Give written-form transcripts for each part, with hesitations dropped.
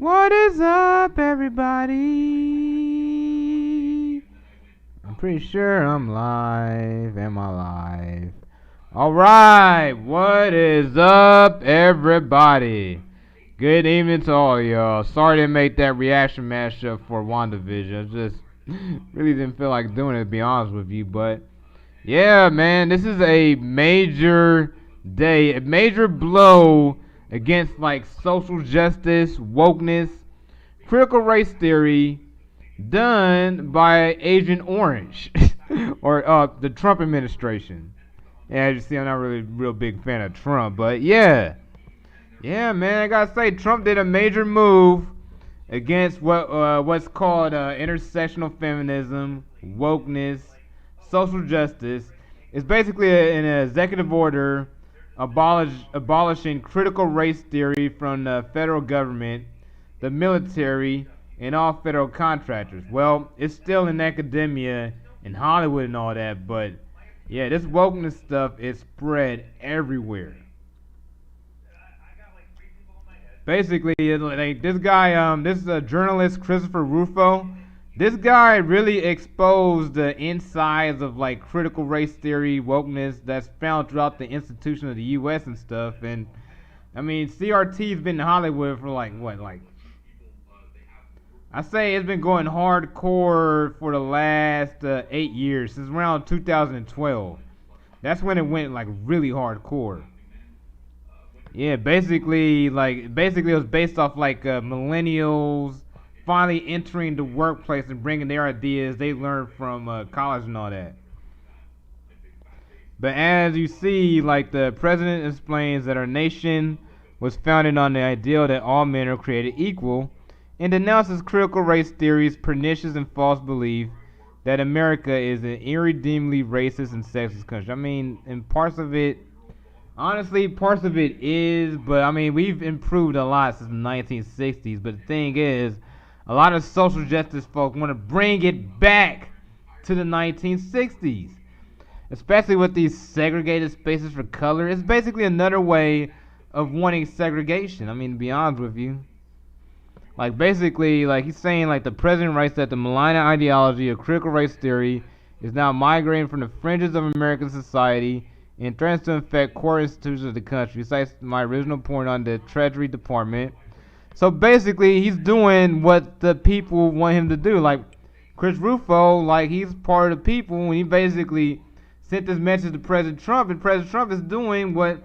What is up, everybody? I'm pretty sure I'm live. Am I live? Alright, what is up, everybody? Good evening to all y'all. Sorry to make that reaction mashup for WandaVision. I just really didn't feel like doing it, to be honest with you. But yeah, man, this is a major day, a major blow against like social justice, wokeness, critical race theory done by Agent Orange or the Trump administration. Yeah, as you see, I'm not really a real big fan of Trump, but yeah. Yeah, man, I gotta say, Trump did a major move against what's called intersectional feminism, wokeness, social justice. It's basically an executive order abolishing critical race theory from the federal government, the military, and all federal contractors. Well, it's still in academia and Hollywood and all that, but yeah, this wokeness stuff is spread everywhere. Basically, like this guy, this is a journalist, Christopher Rufo. This guy really exposed the insides of like critical race theory, wokeness that's found throughout the institution of the U.S. and stuff. And I mean, CRT's been in Hollywood for like what, like I say it's been going hardcore for the last 8 years, since around 2012. That's when it went like really hardcore. Yeah, basically it was based off like millennials finally entering the workplace and bringing their ideas they learned from college and all that. But as you see, like the president explains that our nation was founded on the ideal that all men are created equal, and denounces critical race theories, pernicious and false belief that America is an irredeemably racist and sexist country. I mean, in parts of it. Honestly, parts of it is, but I mean, we've improved a lot since the 1960s. But the thing is, a lot of social justice folks want to bring it back to the 1960s, especially with these segregated spaces for color. It's basically another way of wanting segregation. I mean, to be honest with you, like basically, like he's saying, like the president writes that the malign ideology of critical race theory is now migrating from the fringes of American society and threatens to affect core institutions of the country. Cites my original point on the Treasury Department. So basically, he's doing what the people want him to do. Like Chris Rufo, like he's part of the people, and he basically sent this message to President Trump, and President Trump is doing what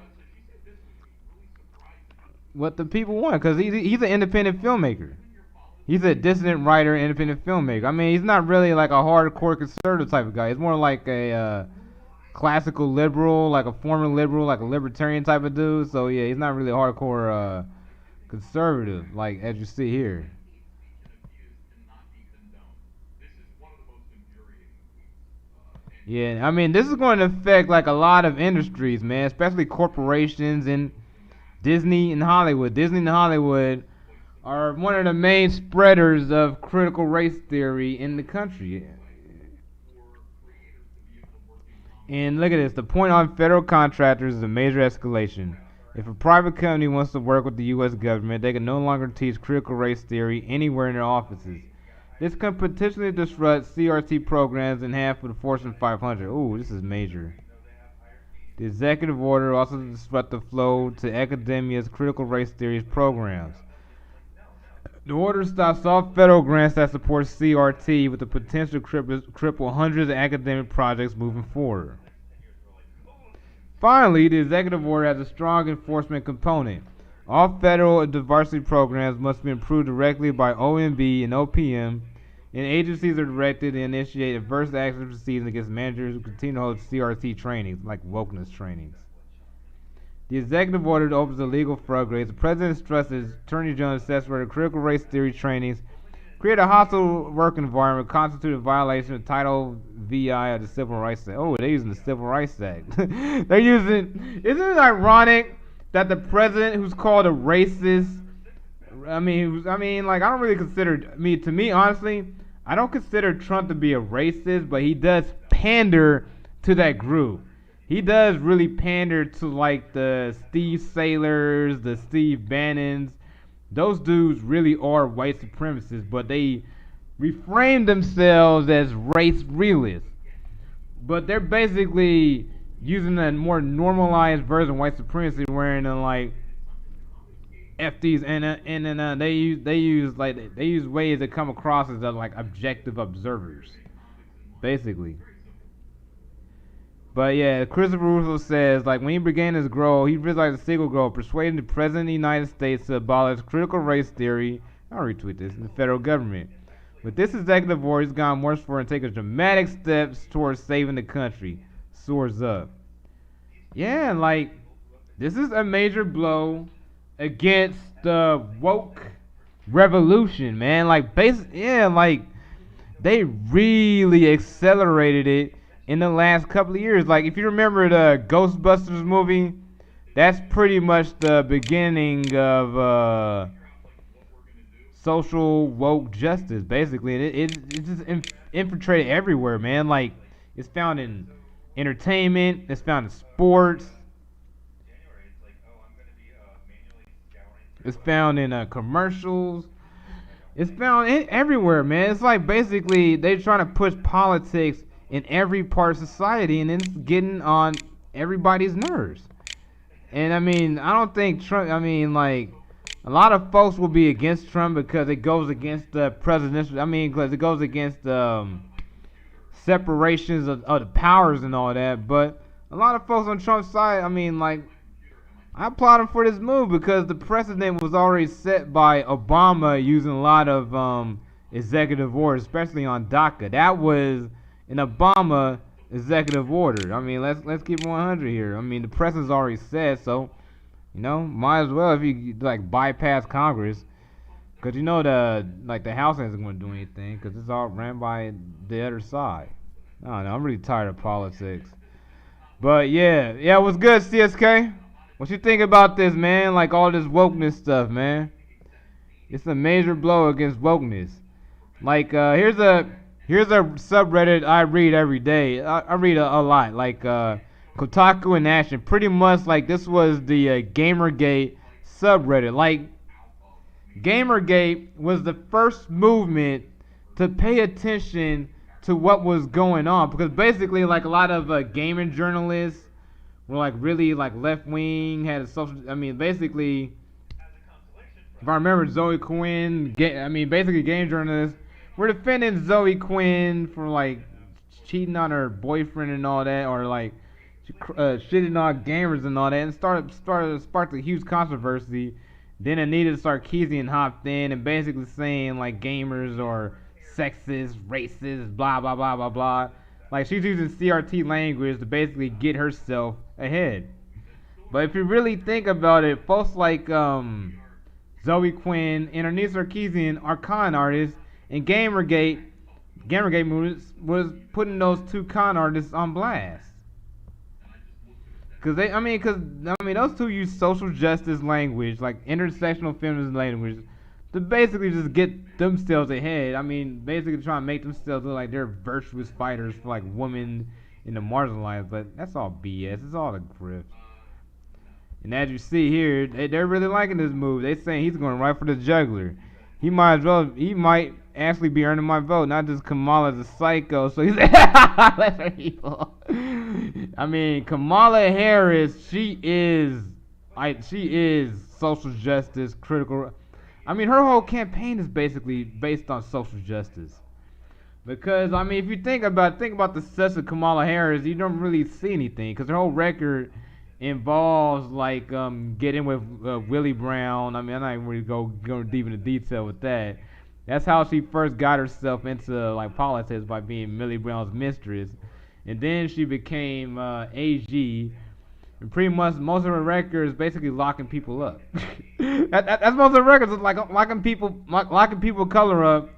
the people want, because he's an independent filmmaker. He's a dissident writer, independent filmmaker. I mean, he's not really like a hardcore conservative type of guy. He's more like a classical liberal, like a former liberal, like a libertarian type of dude. So yeah, he's not really hardcore conservative, like as you see here. Yeah, I mean, this is going to affect like a lot of industries, man, especially corporations and Disney and Hollywood. Disney and Hollywood are one of the main spreaders of critical race theory in the country. And look at this. The point on federal contractors is a major escalation. If a private company wants to work with the U.S. government, they can no longer teach critical race theory anywhere in their offices. This can potentially disrupt CRT programs in half of the Fortune 500. Ooh, this is major. The executive order also disrupts the flow to academia's critical race theory programs. The order stops all federal grants that support CRT, with the potential to cripple hundreds of academic projects moving forward. Finally, the executive order has a strong enforcement component. All federal diversity programs must be approved directly by OMB and OPM, and agencies are directed to initiate adverse action proceedings against managers who continue to hold CRT trainings, like wokeness trainings. The executive order opens the legal floodgates. The president stresses Attorney General assess whether critical race theory trainings create a hostile work environment, constitute a violation of Title VI of the Civil Rights Act. Oh, they're using the Civil Rights Act. They're using. Isn't it ironic that the president, who's called a racist, I mean, like I don't really consider to me honestly, I don't consider Trump to be a racist, but he does pander to that group. He does really pander to like the Steve Sailors, the Steve Bannons, those dudes really are white supremacists, but they reframe themselves as race realists. But they're basically using a more normalized version of white supremacy, wearing like FDs and they use ways that come across as like objective observers, basically. But yeah, Christopher Russo says like when he began his grow, he realized a single goal, persuading the President of the United States to abolish critical race theory. I'll retweet this in the federal government. With this executive order, he's gone more for and taken dramatic steps towards saving the country. Soars up. Yeah, like this is a major blow against the woke revolution, man. Like like they really accelerated it in the last couple of years. Like if you remember the Ghostbusters movie, that's pretty much the beginning of social woke justice, basically. And it just infiltrated everywhere, man. Like it's found in entertainment, it's found in sports, it's found in commercials. It's found everywhere, man. It's like basically they're trying to push politics in every part of society, and it's getting on everybody's nerves. And I mean, I don't think Trump. I mean, like a lot of folks will be against Trump because it goes against the presidential. I mean, because it goes against separations of the powers and all that. But a lot of folks on Trump's side, I mean, like I applaud him for this move because the precedent was already set by Obama using a lot of executive orders, especially on DACA. That was an Obama executive order. I mean, let's keep it 100 here. I mean, the precedent's already set, so you know, might as well if you like bypass Congress, because you know the House isn't going to do anything because it's all ran by the other side. I don't know. I'm really tired of politics. But yeah, what's good, CSK? What you think about this, man? Like all this wokeness stuff, man. It's a major blow against wokeness. Like here's a subreddit I read every day. I read a lot. Like Kotaku in Action. Pretty much like this was the Gamergate subreddit. Like Gamergate was the first movement to pay attention to what was going on, because basically like a lot of gaming journalists were like really like left wing, had a social. I mean, basically, if I remember, Zoe Quinn. Basically, game journalists were defending Zoe Quinn for like cheating on her boyfriend and all that, or like shitting on gamers and all that, and sparked a huge controversy. Then Anita Sarkeesian hopped in and basically saying like gamers are sexist, racist, blah blah blah blah blah. Like she's using CRT language to basically get herself ahead. But if you really think about it, folks like Zoe Quinn and Anita Sarkeesian are con artists, and Gamergate movements was putting those two con artists on blast. Cause those two use social justice language, like intersectional feminist language, to basically just get themselves ahead. I mean, basically trying to make themselves look like they're virtuous fighters for like women in the marginalized. But that's all BS. It's all a grift. And as you see here, they're really liking this move. They saying he's going right for the juggler. He might actually be earning my vote, not just Kamala's a psycho. So he's let's hurt people. I mean, Kamala Harris, she is social justice critical. I mean, her whole campaign is basically based on social justice. Because I mean, if you think about the success of Kamala Harris, you don't really see anything, because her whole record involves like getting with Willie Brown. I mean, I'm not even really go deep into detail with that. That's how she first got herself into like politics, by being Millie Brown's mistress, and then she became AG. And pretty much most of her records basically locking people up. That's most of her records, is like locking people of color up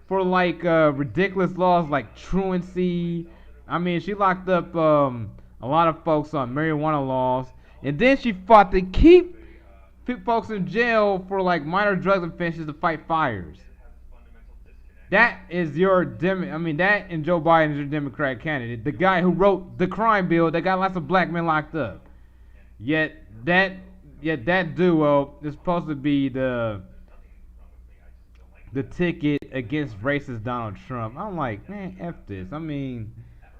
for like ridiculous laws like truancy. I mean, she locked up a lot of folks on marijuana laws, and then she fought to keep folks in jail for like minor drug offenses to fight fires. That is that and Joe Biden is your Democratic candidate, the guy who wrote the crime bill that got lots of black men locked up. Yet that duo is supposed to be the the ticket against racist Donald Trump. I'm like, man, F this. I mean,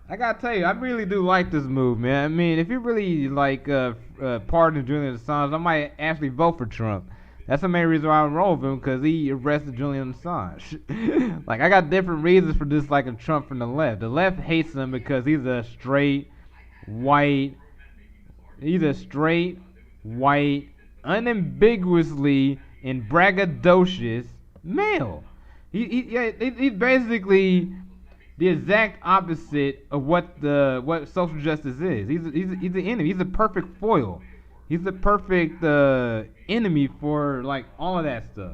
I gotta tell you, I really do like this move, man. I mean, if you really like pardon Julian Assange, I might actually vote for Trump. That's the main reason why I roll with him, because he arrested Julian Assange. Like, I got different reasons for disliking Trump from the left. The left hates him because white, he's a straight, white, unambiguously and braggadocious male. He's basically the exact opposite of what social justice is. He's the enemy. He's the perfect foil. He's the perfect enemy for like all of that stuff.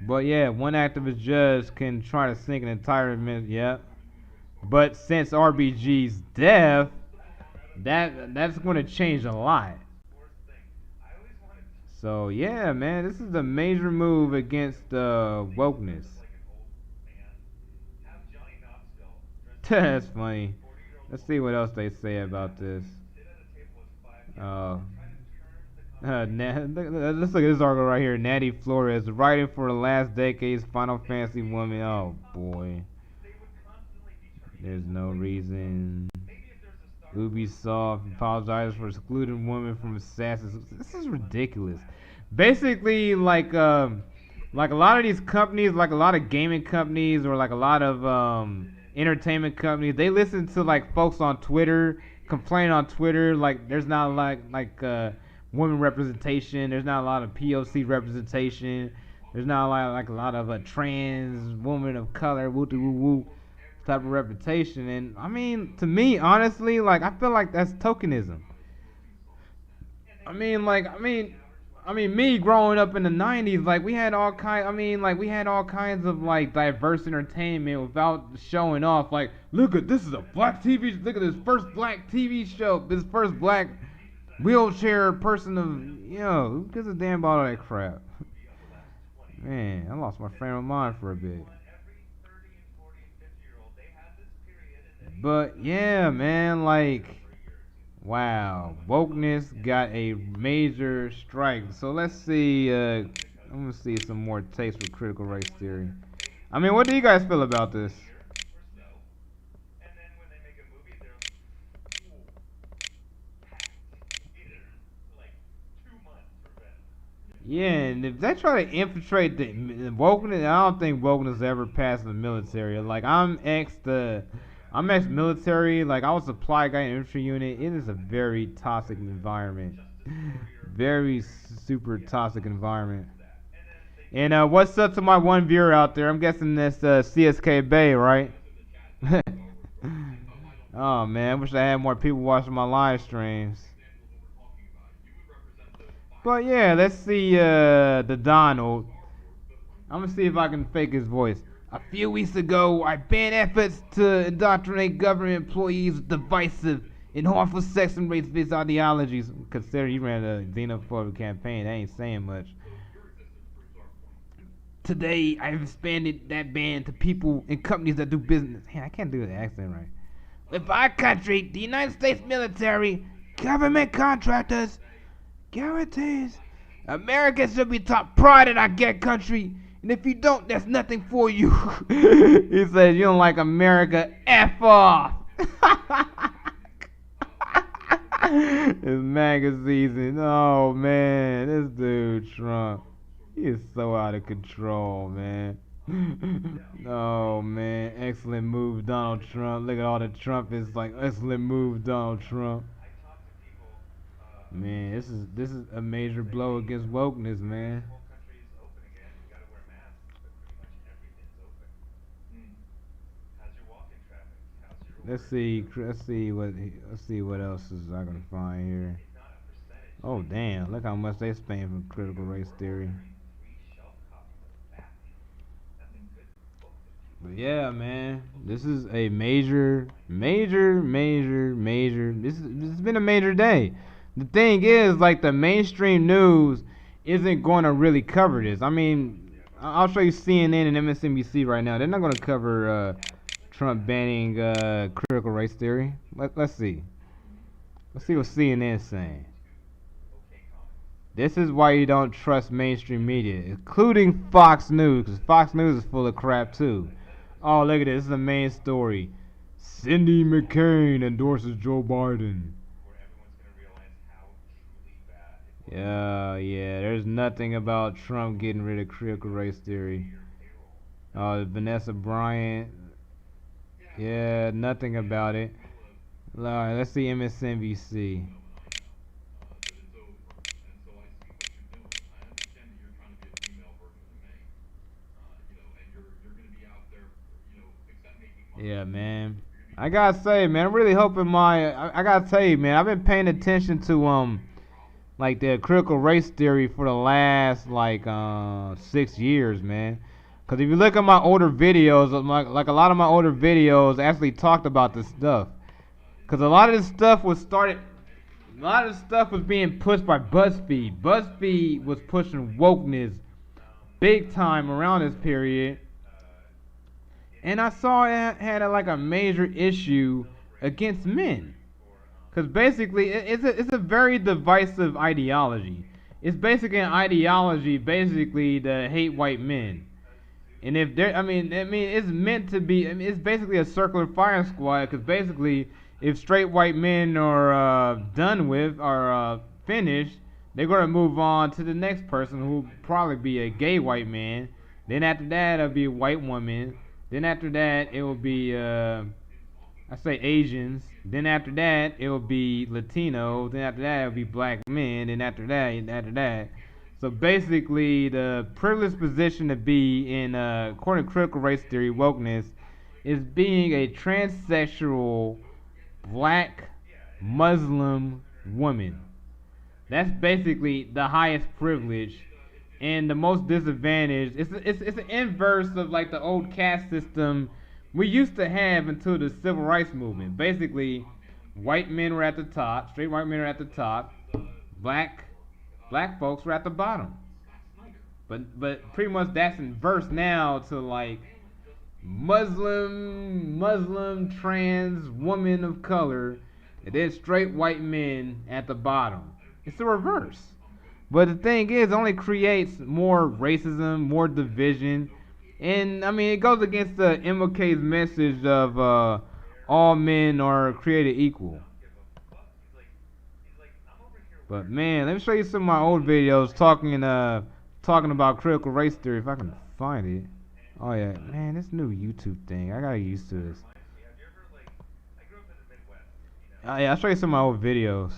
But yeah, one activist judge can try to sink an entire minute. Yeah. But since RBG's death, that's going to change a lot. So yeah, man, this is a major move against wokeness. That's funny. Let's see what else they say about this. Uh, let's look at this article right here. Natty Flores writing for the last decade's Final Fantasy woman. Oh boy, there's no reason. Ubisoft apologizes for excluding women from Assassin's. This is ridiculous. Basically, like a lot of these companies, like a lot of gaming companies, or like a lot of entertainment companies, they listen to like folks on Twitter complain on Twitter. Like, there's not women representation. There's not a lot of POC representation. There's not a lot of trans woman of color. Woo woo woo type of reputation. And I mean, to me, honestly, like, I feel like that's tokenism. Me growing up in the '90s, like, we had all kind. We had all kinds of like diverse entertainment without showing off. Like, look at this is a black TV. Look at this first black TV show. This first black wheelchair person of, who gives a damn about all that crap? Man, I lost my frame of mind for a bit. But yeah, man, like, wow, wokeness got a major strike. So let's see. I'm gonna see some more takes for critical race theory. I mean, what do you guys feel about this? Yeah, and if they try to infiltrate the wokeness, I don't think wokeness ever passed the military. Like, I'm ex-military. Like, I was a supply guy in an infantry unit. It is a very toxic environment, very super toxic environment. And what's up to my one viewer out there? I'm guessing that's CSK Bay, right? Oh man, I wish I had more people watching my live streams. But yeah, let's see the Donald. I'm gonna see if I can fake his voice. A few weeks ago, I banned efforts to indoctrinate government employees with divisive and harmful sex and race-based ideologies. Considering he ran a xenophobic campaign, that ain't saying much. Today, I've expanded that ban to people and companies that do business. Man, I can't do the accent right. With our country, the United States military, government contractors, guarantees. America should be top pride in our gay country. And if you don't, there's nothing for you. He says, you don't like America, F off. His magazines. Oh, man. This dude, Trump. He is so out of control, man. Oh, man. Excellent move, Donald Trump. Look at all the Trump. It's like, excellent move, Donald Trump. Man, this is a major blow against wokeness, man. Let's see what else is I gonna find here. Oh damn, look how much they spend for critical race theory. But yeah, man, this is a major. This has been a major day. The thing is, like, the mainstream news isn't going to really cover this. I mean, I'll show you CNN and MSNBC right now. They're not going to cover Trump banning critical race theory. Let's see. Let's see what CNN is saying. This is why you don't trust mainstream media, including Fox News, because Fox News is full of crap too. Oh, look at this. This is the main story. Cindy McCain endorses Joe Biden. Yeah, yeah. There's nothing about Trump getting rid of critical race theory. Vanessa Bryant. Yeah, nothing about it. Alright, let's see MSNBC. Yeah, man. I gotta say, man, I'm really hoping I gotta tell you, man, I've been paying attention to like the critical race theory for the last like 6 years, man. Cause if you look at my older videos, like a lot of my older videos actually talked about this stuff. Cause a lot of this stuff a lot of this stuff was being pushed by BuzzFeed. BuzzFeed was pushing wokeness big time around this period, and I saw it had like a major issue against men. Because basically, it's a very divisive ideology. It's basically an ideology, basically, to hate white men. And if there, I mean, it's meant to be. I mean, it's basically a circular firing squad. Because basically, if straight white men are done with or finished, they're gonna move on to the next person, who will probably be a gay white man. Then after that, it'll be a white woman. Then after that, it will be I say Asians. Then after that, it will be Latino. Then after that, it will be black men. Then after that. So basically, the privileged position to be in, according to critical race theory, wokeness, is being a transsexual black Muslim woman. That's basically the highest privilege and the most disadvantaged. It's an inverse of like the old caste system we used to have until the civil rights movement. Basically, white men were at the top, straight white men were at the top, black folks were at the bottom. But pretty much that's inverse now to like Muslim trans woman of color, and then straight white men at the bottom. It's the reverse. But the thing is, it only creates more racism, more division, and I mean it goes against the MLK's message of all men are created equal. But man, let me show you some of my old videos talking about critical race theory if I can find it. Oh yeah, man, this new YouTube thing, I gotta get used to this. Oh yeah, I'll show you some of my old videos.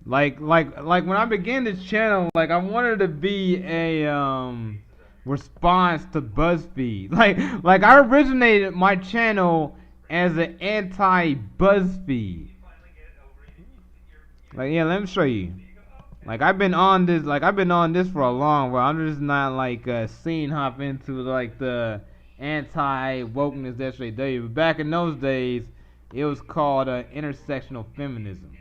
Like when I began this channel, like I wanted to be a response to BuzzFeed. Like I originated my channel as an anti BuzzFeed. Like yeah, let me show you. I've been on this for a long while. I'm just not like scene hop into like the anti wokeness that they do. But back in those days, it was called intersectional feminism.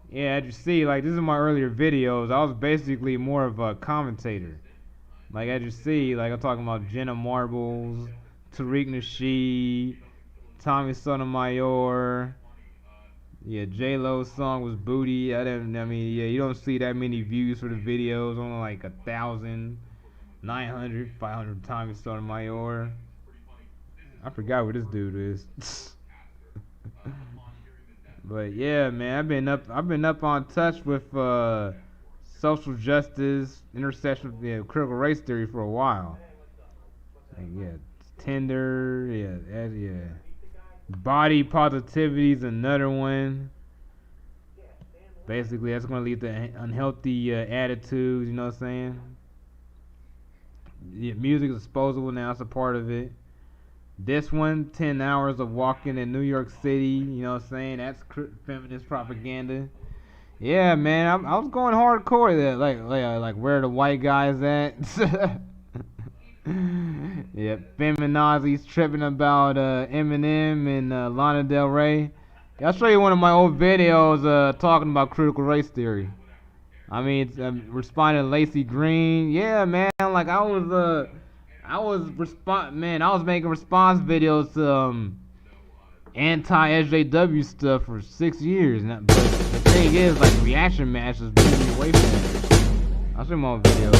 Yeah, as you see, like this is my earlier videos. I was basically more of a commentator. Like as you see, like I'm talking about Jenna Marbles, Tariq Nasheed, Tommy Sotomayor. Yeah, J Lo's song was Booty. I mean, yeah, you don't see that many views for the videos. Only like 1,900, 500 Tommy Sotomayor. I forgot what this dude is. But yeah, man, I've been up on touch with social justice, intersection, yeah, critical race theory for a while. Like, yeah, Tinder, yeah. Body positivity is another one. Basically, that's gonna lead to unhealthy attitudes. You know what I'm saying? Yeah, music is disposable now. It's a part of it. This one, 10 hours of walking in New York City, you know what I'm saying? That's feminist propaganda. Yeah, man, I was going hardcore there. Like where the white guys at? Yeah, feminazis tripping about Eminem and Lana Del Rey. Yeah, I'll show you one of my old videos talking about critical race theory. I mean, it's, responding to Lacey Green. Yeah, man, like I was making response videos to anti-SJW stuff for 6 years. But the thing is, like, reaction matches bringing me away from it. I'll show my video.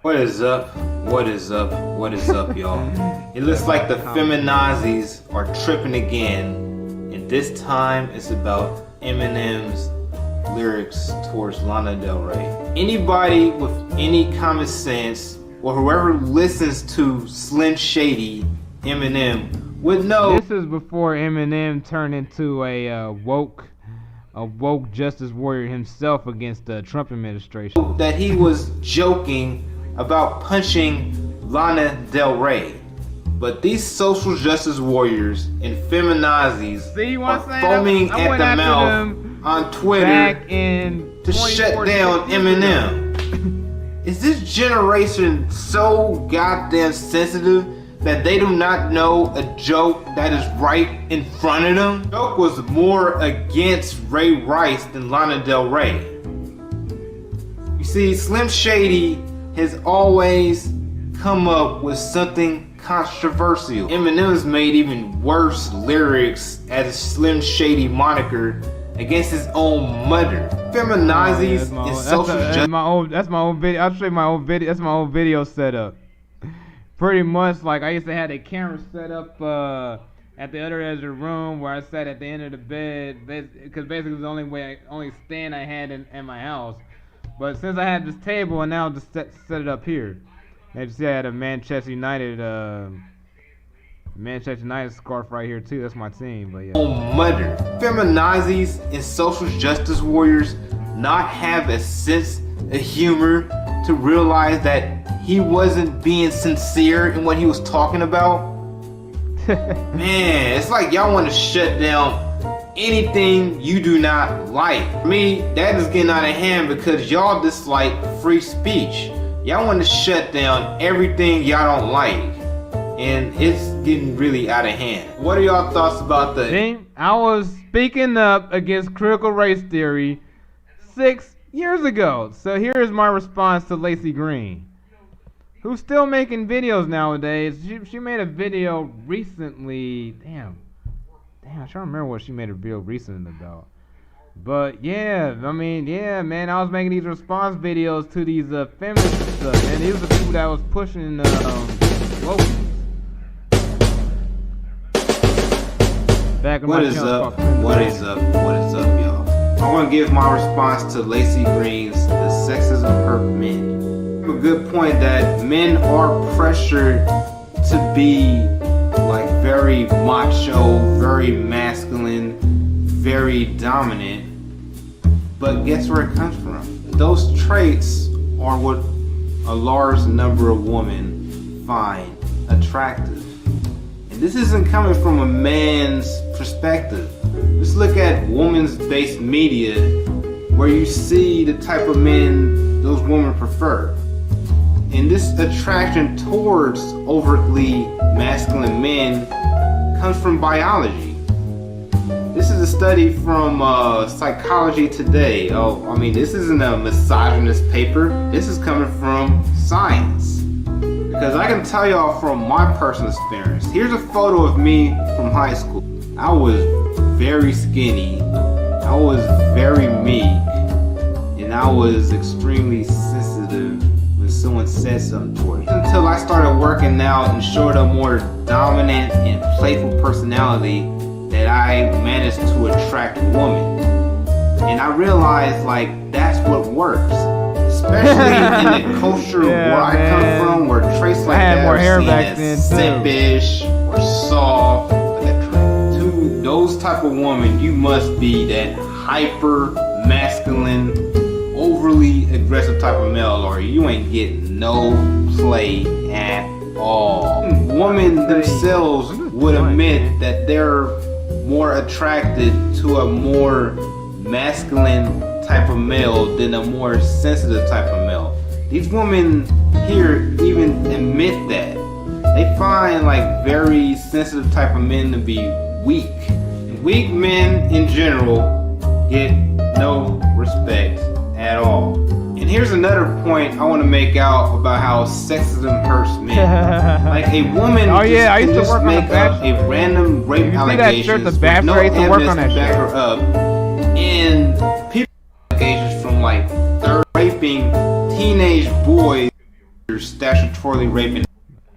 What is up? What is up? What is up, y'all? It looks like the feminazis are tripping again, and this time it's about Eminem's lyrics towards Lana Del Rey. Anybody with any common sense, or whoever listens to Slim Shady Eminem, would know. This is before Eminem turned into a woke justice warrior himself against the Trump administration. That he was joking about punching Lana Del Rey. But these social justice warriors and feminazis are foaming at the mouth on Twitter to shut down Eminem. Is this generation so goddamn sensitive that they do not know a joke that is right in front of them? The joke was more against Ray Rice than Lana Del Rey. You see, Slim Shady has always come up with something controversial. Eminem's made even worse lyrics as a Slim Shady moniker against his own mother. Feminazis and social justice. That's my old video. I'll show you my old video. That's my old video setup. Pretty much, like, I used to have a camera set up at the other edge of the room where I sat at the end of the bed, because basically it was the only stand I had in my house. But since I had this table, and now I'll just set it up here. As you see, I had a Manchester United scarf right here too. That's my team. But yeah. Mother, feminazis and social justice warriors not have a sense of humor to realize that he wasn't being sincere in what he was talking about. Man, it's like y'all want to shut down anything you do not like. For me, that is getting out of hand because y'all dislike free speech. Y'all want to shut down everything y'all don't like, and it's getting really out of hand. What are y'all thoughts about that? I was speaking up against critical race theory 6 years ago. So here is my response to Lacey Green, who's still making videos nowadays. She made a video recently. Damn, I'm trying to remember what she made a video recently about. But yeah, I mean, yeah, man, I was making these response videos to these feminist stuff, and these are the people that was pushing woke. Back what is up? What is up? What is up, y'all? I want to give my response to Lacey Green's "The Sexism of Men." A good point that men are pressured to be like very macho, very masculine, very dominant, but guess where it comes from? Those traits are what a large number of women find attractive. And this isn't coming from a man's perspective. Let's look at women's-based media where you see the type of men those women prefer. And this attraction towards overtly masculine men comes from biology. This is a study from Psychology Today. This isn't a misogynist paper. This is coming from science. Because I can tell y'all from my personal experience. Here's a photo of me from high school. I was very skinny. I was very meek. And I was extremely sensitive when someone said something toward me. Until I started working out and showed a more dominant and playful personality, that I managed to attract women. And I realized, like, that's what works. Especially in the culture where I come from, where traits like that are seen as simpish or soft. To those type of women, you must be that hyper masculine, overly aggressive type of male, or you ain't getting no play at all. Women themselves would admit that they're more attracted to a more masculine type of male than a more sensitive type of male. These women here even admit that. They find like very sensitive type of men to be weak. And weak men in general get no respect at all. And here's another point I want to make out about how sexism hurts men. Like a woman can just make up a random rape allegation with no evidence to back her up, and people allegations from like they're raping teenage boys, they're statutorily raping.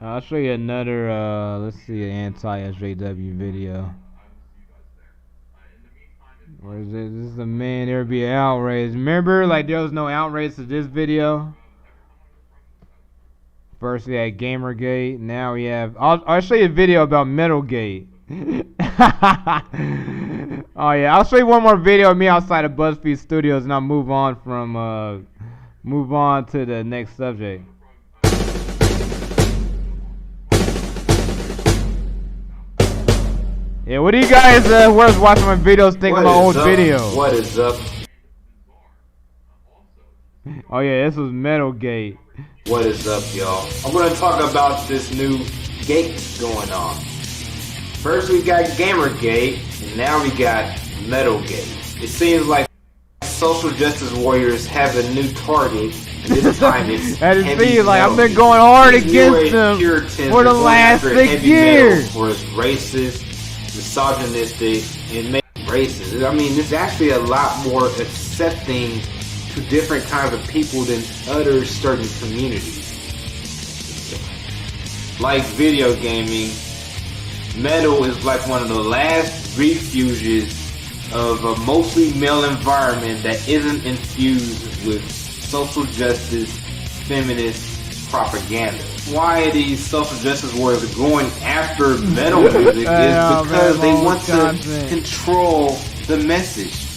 I'll show you another, let's see, an anti-SJW video. Where is it? This is a man, there would be an outrage. Remember, like, there was no outrage to this video? First we had Gamergate, now we have... I'll show you a video about Metalgate. Oh yeah, I'll show you one more video of me outside of BuzzFeed Studios, and I'll move on to the next subject. Yeah, what do you guys who was watching my videos think of my old video? What is up? Oh yeah, this was Metalgate. What is up, y'all? I'm gonna talk about this new gate going on. First we got Gamergate, and now we got Metalgate. It seems like social justice warriors have a new target, and this time it's heavy metal. I've been going hard against them for the last 6 years. For its racist, misogynistic, and racist. I mean, it's actually a lot more accepting to different kinds of people than other certain communities. Like video gaming, metal is like one of the last refuges of a mostly male environment that isn't infused with social justice, feminist propaganda. Why these social justice warriors are going after metal music is because they want to control the message.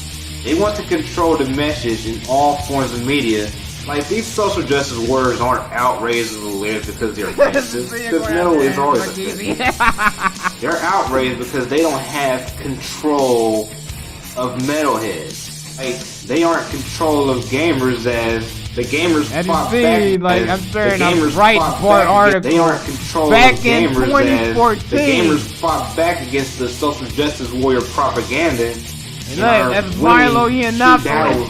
They want to control the message in all forms of media. Like, these social justice warriors aren't outraged of the lyrics because they're offensive, because metal is always offensive. They're outraged because they don't have control of metalheads. Like, they aren't control of gamers as the gamers fought back. Like, I'm saying, I'm writing for an article. They aren't control back of gamers in 2014. as the gamers fought back against the social justice warrior propaganda. That's Milo Yiannopoulos.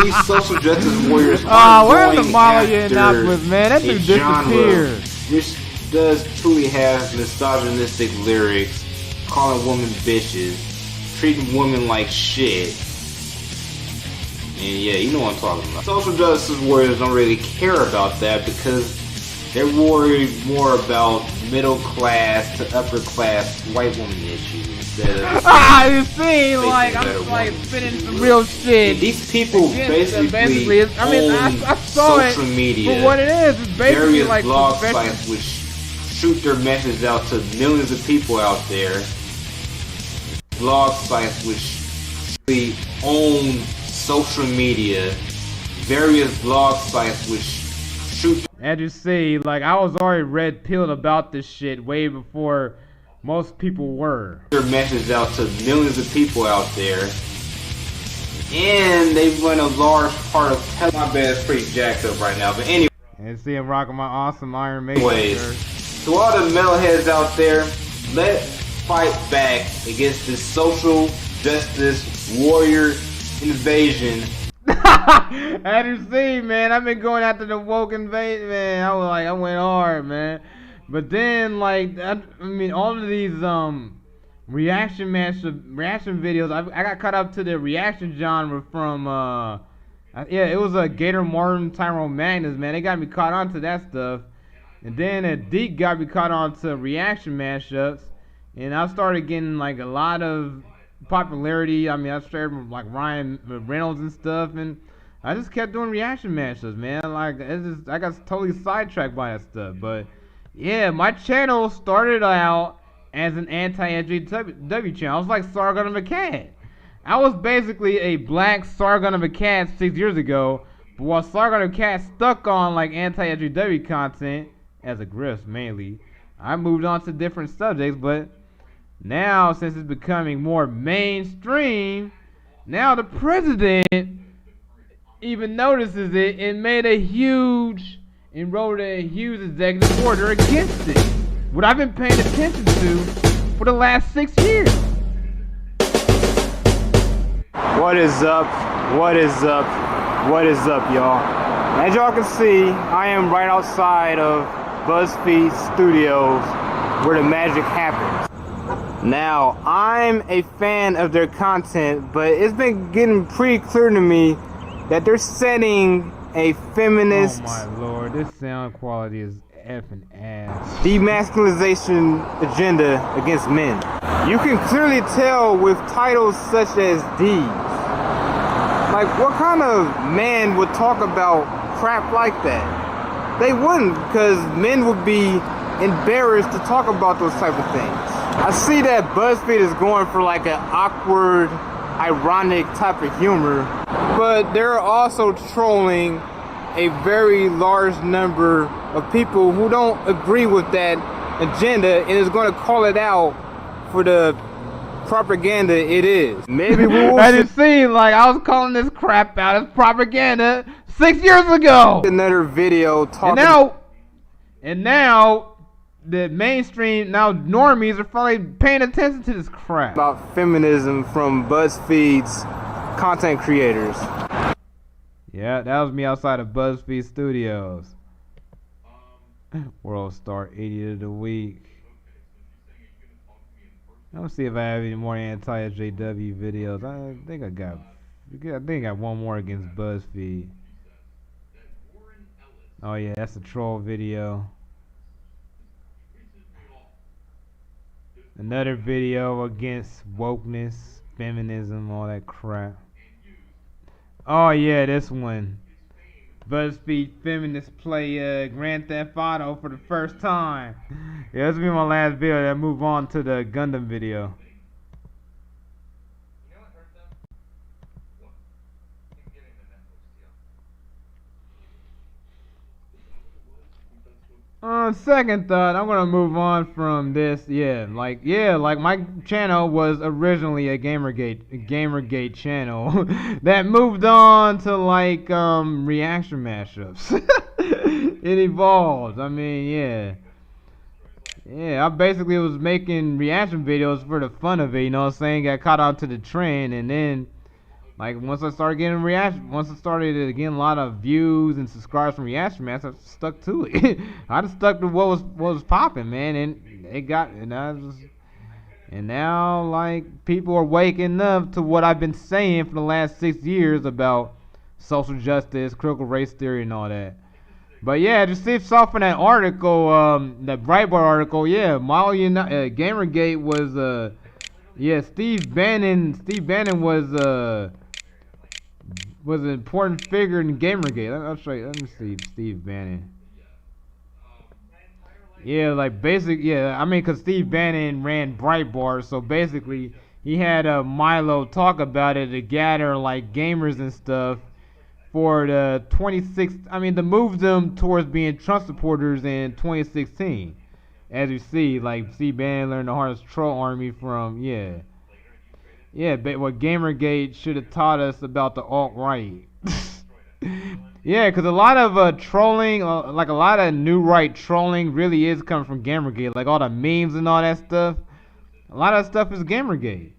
These social justice warriors where's the Milo Yiannopoulos, man? That dude disappeared. Which does truly have misogynistic lyrics, calling women bitches, treating women like shit. And yeah, you know what I'm talking about. Social justice warriors don't really care about that because they're worried more about middle class to upper class white woman issues instead of you see, like, I'm like spinning some real shit. These people basically I saw social media for what it is. It's basically various like blog sites which shoot their message out to millions of people out there. Blog sites which own social media, various blog sites which shoot. As you see, like, I was already red pilled about this shit way before most people were. Their message out to millions of people out there, and they run a large part of. My bad, it's pretty jacked up right now, but anyway. And see, I'm rocking my awesome Iron Maiden shirt. To all the metalheads out there, let's fight back against this social justice warrior invasion. As you see, man, I've been going after the woke invasion, man. I went hard, man. But then, like, I mean, all of these reaction videos, I got caught up to the reaction genre from it was a Gator Martin, Tyrone Magnus, man. They got me caught on to that stuff. And then Deke got me caught on to reaction mashups, and I started getting like a lot of popularity. I mean, I started with like Ryan Reynolds and stuff, and I just kept doing reaction mashups, man. Like, I got totally sidetracked by that stuff. But yeah, my channel started out as an anti-SJW channel. I was like Sargon of Akkad. I was basically a black Sargon of Akkad 6 years ago. But while Sargon of Akkad stuck on like anti-SJW content as a grift mainly, I moved on to different subjects. But now, since it's becoming more mainstream, now the president even notices it and wrote a huge executive order against it. What I've been paying attention to for the last 6 years. What is up? What is up? What is up, y'all? As y'all can see, I am right outside of BuzzFeed Studios where the magic happens. Now, I'm a fan of their content, but it's been getting pretty clear to me that they're setting a feminist... Oh my lord, this sound quality is effing ass. ...demasculization agenda against men. You can clearly tell with titles such as these. Like, what kind of man would talk about crap like that? They wouldn't, because men would be embarrassed to talk about those type of things. I see that BuzzFeed is going for like an awkward, ironic type of humor, but they're also trolling a very large number of people who don't agree with that agenda and is going to call it out for the propaganda it is. Maybe we will. As you see, like, I was calling this crap out as propaganda 6 years ago. Another video talking. And now the mainstream, now normies are finally paying attention to this crap about feminism from BuzzFeed's content creators. Yeah, that was me outside of BuzzFeed Studios. World Star Idiot of the Week. Let's see if I have any more anti-JW videos. I think I got one more against BuzzFeed. Oh yeah, that's a troll video. Another video against wokeness, feminism, all that crap. Oh yeah, this one. BuzzFeed feminists play Grand Theft Auto for the first time. Yeah, this will be my last video. Then move on to the Gundam video. On second thought, I'm gonna move on from this. Like my channel was originally a Gamergate channel that moved on to like reaction mashups. It evolved. I mean, I basically was making reaction videos for the fun of it. You know what I'm saying? Got caught on to the trend, and then like once I started getting a lot of views and subscribers from reaction mashups, I stuck to it. I just stuck to what was popping, man, and and now like people are waking up to what I've been saying for the last 6 years about social justice, critical race theory, and all that. But yeah, just see saw from that article, that Breitbart article, Gamergate was Steve Bannon was an important figure in Gamergate. I'll show you. Let me see Steve Bannon. Yeah, like I mean, cause Steve Bannon ran Breitbart, so basically he had Milo talk about it to gather like gamers and stuff for the to move them towards being Trump supporters in 2016. As you see, like Steve Bannon learned the hardest troll army from but what Gamergate should have taught us about the alt-right. Yeah, because a lot of trolling, like a lot of new right trolling really is coming from Gamergate. Like all the memes and all that stuff. A lot of stuff is Gamergate.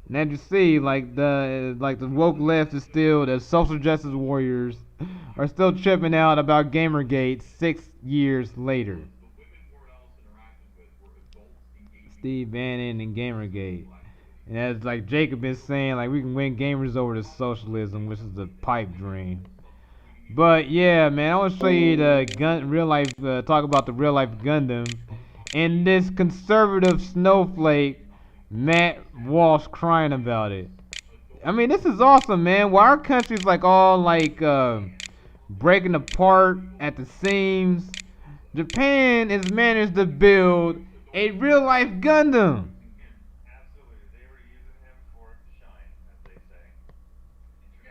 And as you see, like the woke left is still, the social justice warriors are still tripping out about Gamergate 6 years later. Steve Bannon and Gamergate. And as like Jacob been saying, like we can win gamers over to socialism, which is the pipe dream. But yeah, man, I want to show you the talk about the real life Gundam, and this conservative snowflake Matt Walsh crying about it. I mean, this is awesome, man. Why our country's like all like breaking apart at the seams, Japan has managed to build a real life Gundam.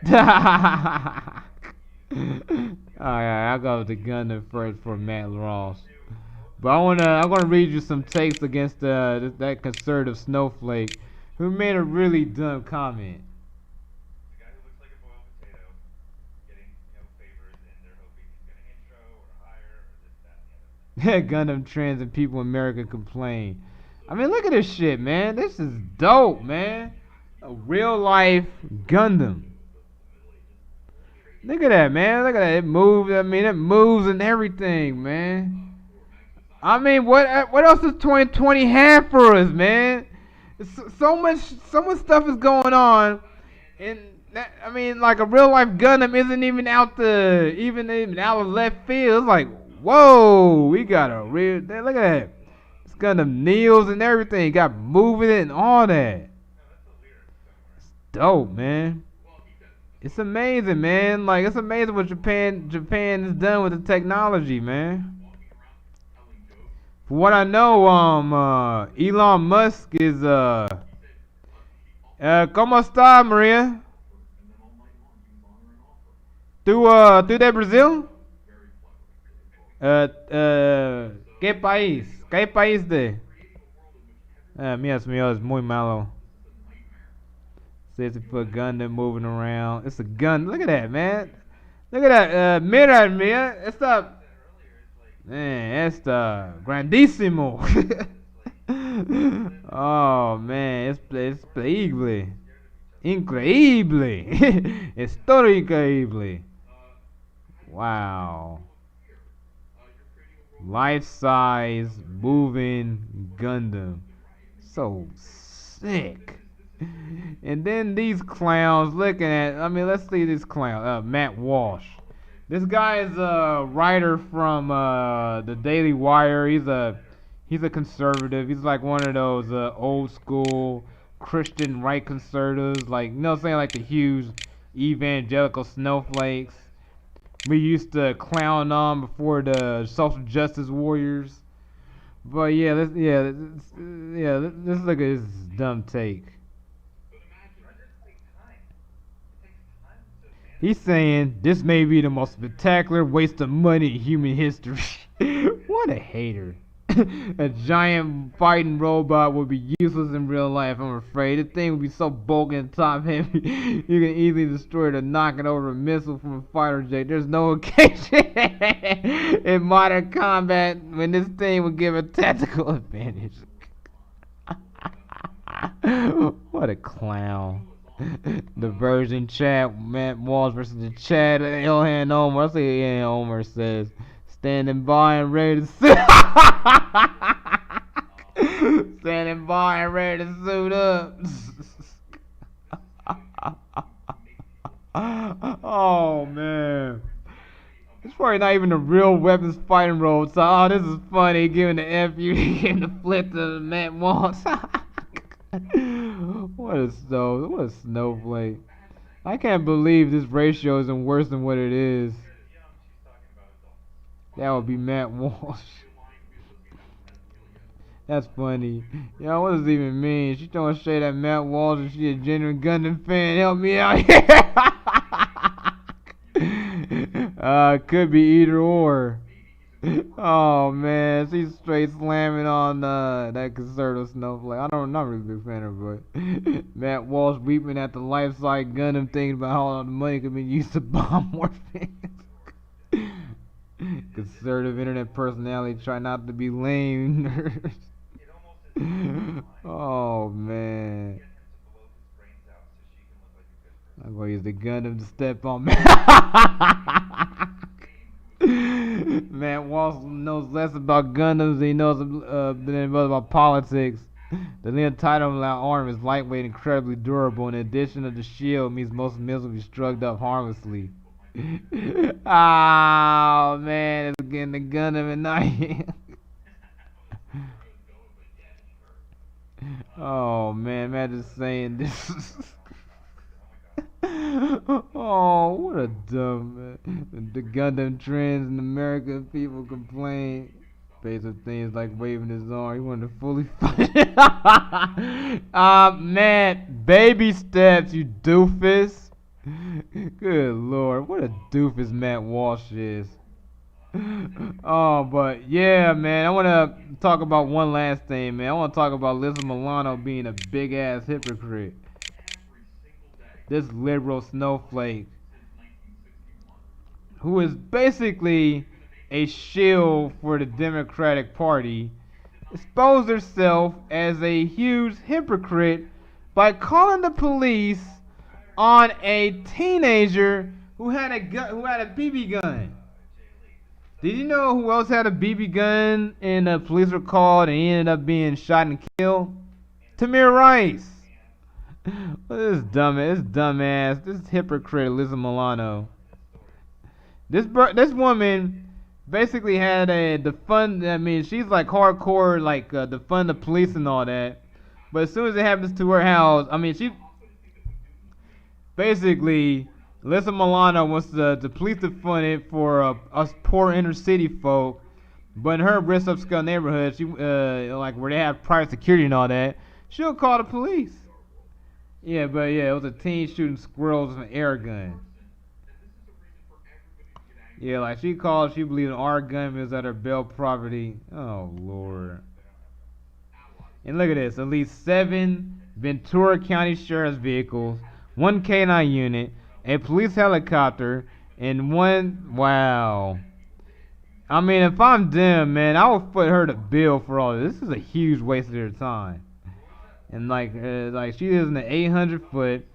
Alright, I'll go with the Gundam first for Matt Ross. But I'm gonna read you some takes against that conservative snowflake who made a really dumb comment. The guy who looks like a boiled potato, getting favors, and they're hoping he's gonna intro or hire or this, that, and the other. Gundam trends and people in America complain. I mean, look at this shit, man. This is dope, man. A real life Gundam. Look at that, man. Look at that. It moves. I mean, it moves and everything, man. I mean, what else does 2020 have for us, man? So much stuff is going on, and I mean, like a real life Gundam isn't even even out of left field. It's like, whoa, we got a real. Look at that. It's Gundam kneels and everything. Got moving it and all that. It's dope, man. It's amazing, man. Like it's amazing what Japan has done with the technology, man. For what I know, Elon Musk is ¿Cómo está, Maria? ¿Tú de Brasil? ¿Qué país? ¿Qué país de? Mío, es muy malo. 60-foot Gundam moving around. It's a gun. Look at that, man. Look at that. Mira, mira. Esta. Man, esta. Grandísimo. Oh, man. Es increíble. Increíble. Es todo increíble. Wow. Life-size moving Gundam. So sick. And then these clowns looking at. I mean, let's see this clown. Matt Walsh. This guy is a writer from the Daily Wire. He's a conservative. He's like one of those old school Christian right conservatives, like you know what I'm saying, like the huge evangelical snowflakes we used to clown on before the social justice warriors. But yeah, let's look at this dumb take. He's saying this may be the most spectacular waste of money in human history. What a hater. A giant fighting robot would be useless in real life, I'm afraid. The thing would be so bulky and top heavy, you can easily destroy it or knock it over a missile from a fighter jet. There's no occasion in modern combat when this thing would give a tactical advantage. What a clown. The version chat, Matt Walsh versus the chat, Ilhan Omar. I see Ilhan Omar says, standing by and ready to suit. Standing by and ready to suit up. Oh man. It's probably not even a real weapons fighting role. So, oh, this is funny. Giving the FU, giving the flip to Matt Walsh. What a snowflake. I can't believe this ratio isn't worse than what it is. That would be Matt Walsh. That's funny. Yo, what does it even mean? She throwing shade at Matt Walsh and she a genuine Gundam fan. Help me out here. Could be either or. Oh man, she's straight slamming on that conservative snowflake. I'm not really a big fan of her, but Matt Walsh weeping at the life-size Gundam, thinking about how all the money could be used to bomb more fans. Conservative internet personality, try not to be lame. Oh man, I'm gonna use the Gundam to step on. Man, Walsh knows less about Gundams than he knows about politics. The Leon Titan arm is lightweight and incredibly durable. In addition to the shield, means most missiles will be struck up harmlessly. Oh man, it's getting the Gundam at night. Oh man, imagine saying this. Oh, what a dumb man. The Gundam trends in America, people complain. Based on things like waving his arm, he wanted to fully fight. Man, baby steps, you doofus. Good lord, what a doofus Matt Walsh is. Oh, but yeah, man, I want to talk about one last thing, man. I want to talk about Alyssa Milano being a big ass hypocrite. This liberal snowflake who is basically a shield for the Democratic Party exposed herself as a huge hypocrite by calling the police on a teenager who had a gun, who had a BB gun. Did you know who else had a BB gun and the police were called and he ended up being shot and killed? Tamir Rice. This dumbass, this hypocrite Alyssa Milano. This woman basically had a defund. I mean, she's like hardcore, like defund the police and all that. But as soon as it happens to her house, I mean, she basically Alyssa Milano wants the police to fund it for us poor inner city folk. But in her rich upscale neighborhood, she like where they have private security and all that, she'll call the police. Yeah, but yeah, it was a teen shooting squirrels with an air gun. Yeah, like she called, she believed an armed gunman was at her Bell property. Oh Lord. And look at this, at least 7 Ventura County Sheriff's vehicles, 1 K-9 unit, a police helicopter, and 1, wow. I mean, if I'm them, man, I would foot her the bill for all this. This is a huge waste of their time. And like she lives in an 800-foot,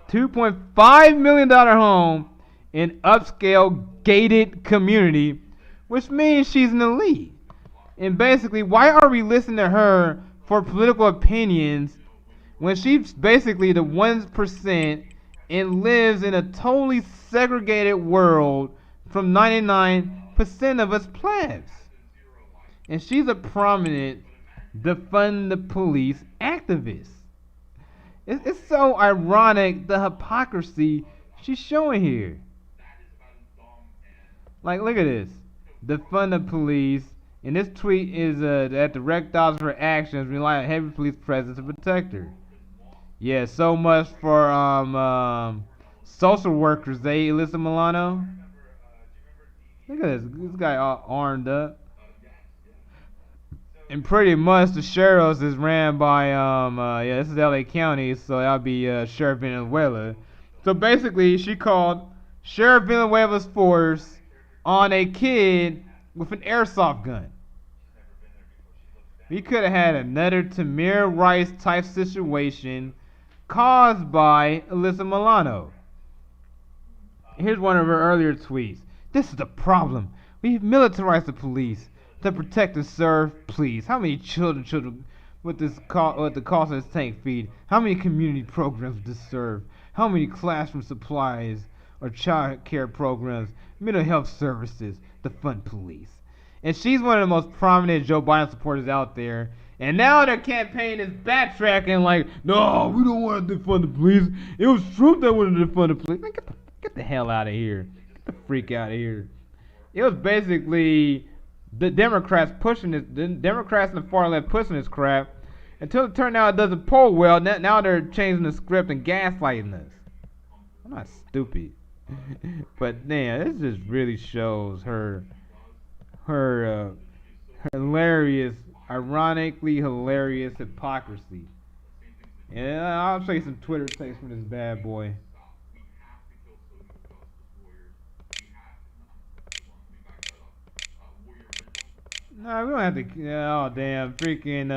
$2.5 million home in upscale gated community, which means she's an elite. And basically, why are we listening to her for political opinions when she's basically the 1% and lives in a totally segregated world from 99% of us plebs? And she's a prominent defund the police activist. It's so ironic the hypocrisy she's showing here. Like, look at this. Defund the police. And this tweet is that direct dollars for actions rely on heavy police presence to protect her. Yeah, so much for social workers, Alyssa Milano. Look at this guy all armed up. And pretty much the sheriffs is ran by yeah, this is LA County, so that'll be Sheriff Villanueva. So basically, she called Sheriff Villanueva's force on a kid with an airsoft gun. We could have had another Tamir Rice type situation caused by Alyssa Milano. Here's one of her earlier tweets. This is the problem. We've militarized the police to protect and serve. Please, how many children with the cost of this tank feed? How many community programs would this serve? How many classroom supplies or child care programs, mental health services to fund police? And she's one of the most prominent Joe Biden supporters out there. And now their campaign is backtracking like, no, we don't want to defund the police. It was Trump that wanted to defund the police. Man, get the hell out of here. Get the freak out of here. It was basically the Democrats pushing this, the Democrats and the far left pushing this crap until it turned out it doesn't poll well. Now they're changing the script and gaslighting us. I'm not stupid. But damn, this just really shows her hilarious, ironically hilarious hypocrisy. And I'll show you some Twitter takes from this bad boy. No, we don't have to. Oh damn, freaking!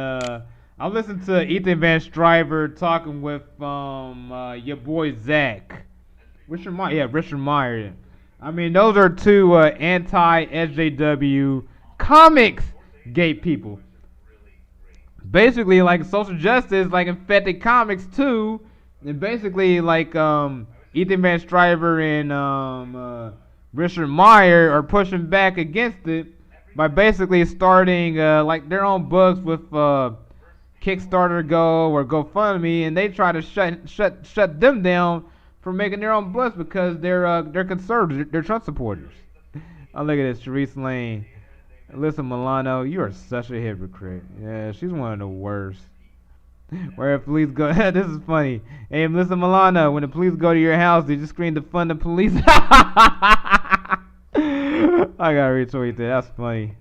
I listened to Ethan Van Stryver talking with your boy Zach. Richard Meyer. I mean, those are two anti-SJW comics gate people. Basically, like social justice, like infected comics too. And basically, like Ethan Van Stryver and Richard Meyer are pushing back against it by basically starting like their own books with Kickstarter Go or GoFundMe, and they try to shut them down from making their own books because they're conservatives, they're Trump supporters. Oh, look at this, Therese Lane. Alyssa Milano, you are such a hypocrite. Yeah, she's one of the worst. Where if police go, this is funny. Hey, Alyssa Milano, when the police go to your house, did you scream to fund the police? I gotta retweet that. That's funny.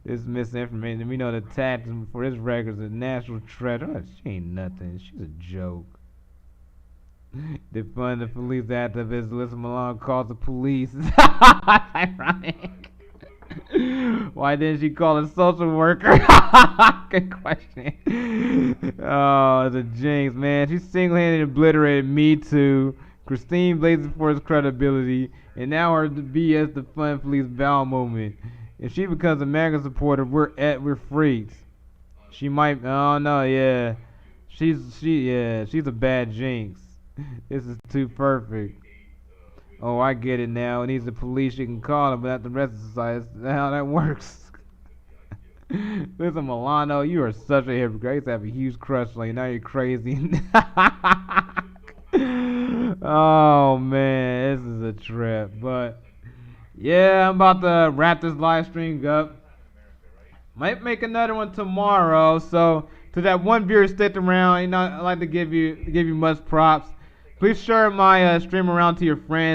This misinformation. We know the tax for this record is a national treasure. She ain't nothing. She's a joke. Defund the police activist. Alyssa Milano calls the police. Ironic. Why didn't she call a social worker? Good question. Oh, it's a jinx, man. She single-handedly obliterated Me Too, Christine blazing for his credibility, and now her BS the fun police bowel moment. If she becomes a MAGA supporter, we're freaks. She might. Oh no, yeah. She's a bad jinx. This is too perfect. Oh, I get it now. It needs the police. You can call them, but not the rest of society. That's how that works. Listen, Milano, you are such a hypocrite. I used to have a huge crush on you. Now you're crazy. Oh man, this is a trip. But yeah, I'm about to wrap this live stream up. Might make another one tomorrow. So to that one viewer stick around, I'd like to give you much props. Please share my stream around to your friends.